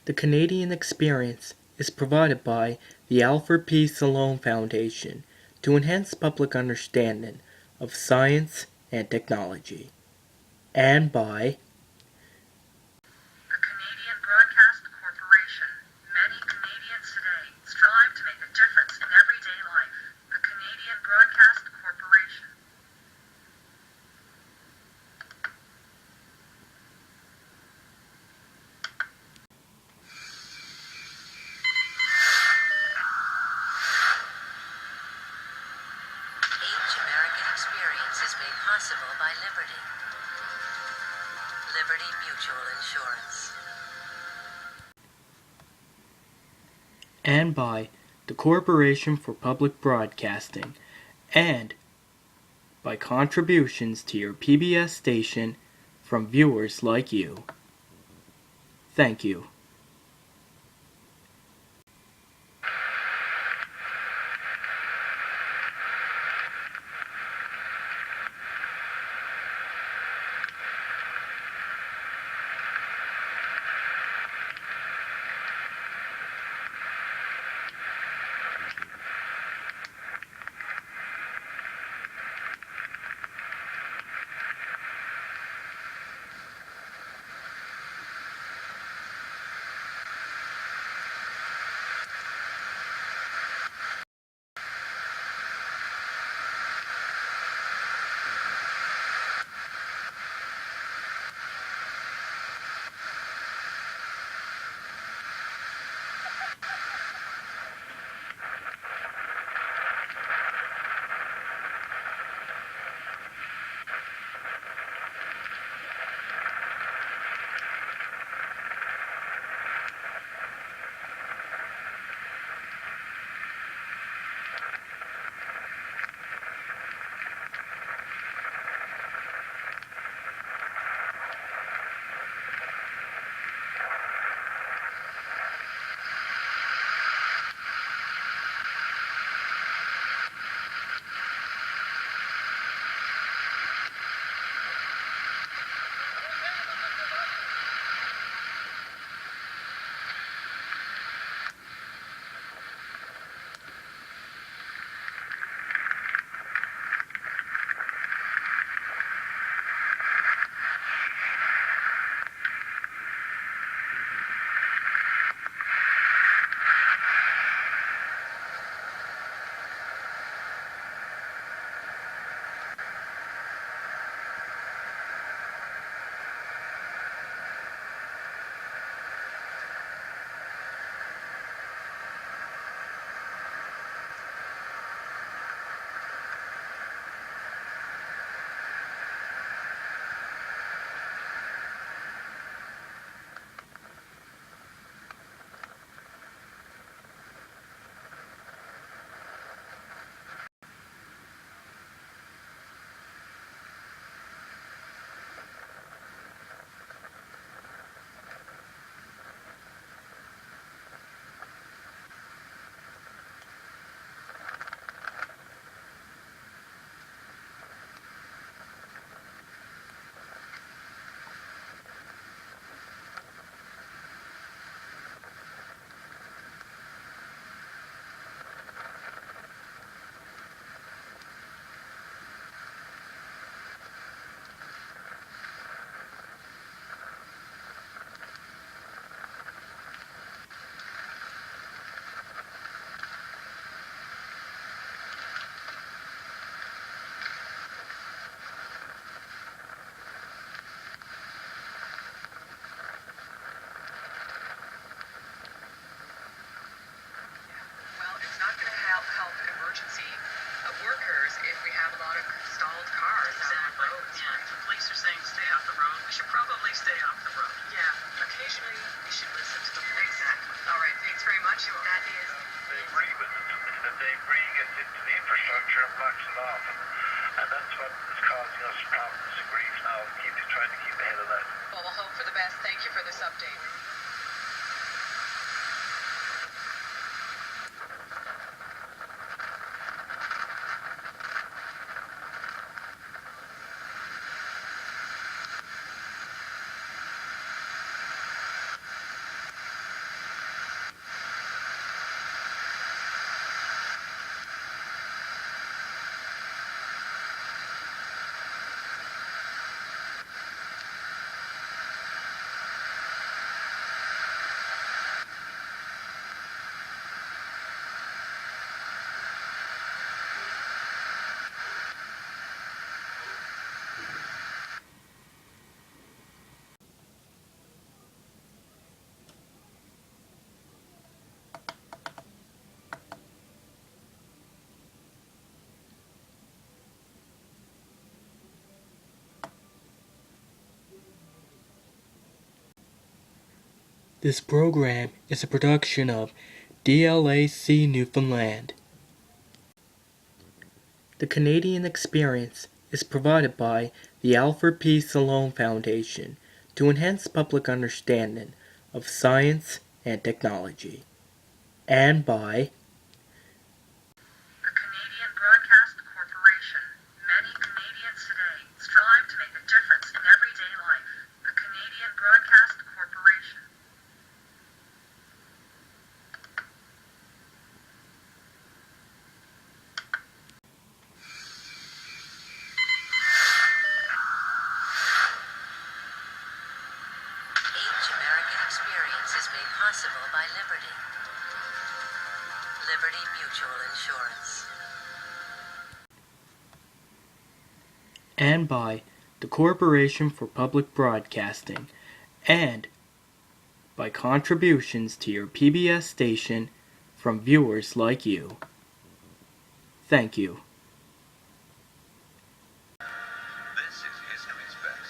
The Canadian experience is provided by the Alfred P. Salone Foundation to enhance public understanding of science and technology, and by the Canadian Broadcast Corporation. Many Canadians today strive to make a difference in everyday life. The Canadian Broadcast Corporation. Each American experience is made possible by Liberty. Liberty Mutual Insurance. and by the Corporation for Public Broadcasting, and by contributions to your PBS station from viewers like you. Thank you. Emergency workers if we have a lot of stalled cars out on the roads. Yeah, if the police are saying stay off the road, we should probably stay off the road. Yeah, occasionally we should listen to the police. Exactly. All right, thanks very much. That is... Debris, but the debris gets into the infrastructure and blocks it off. And that's what is causing us problems and grief now, trying to keep ahead of that. Well, we'll hope for the best. Thank you for this update. This program is a production of DLAC Newfoundland. The Canadian experience is provided by the Alfred P. Sloan Foundation to enhance public understanding of science and technology, and by the Canadian Broadcast Corporation. Many Canadians today strive to make a difference in everyday life. The Canadian Broadcast Corporation. Each American experience is made possible by Liberty. Liberty Mutual Insurance. and by the Corporation for Public Broadcasting, and by contributions to your PBS station from viewers like you. Thank you. This is History's Best.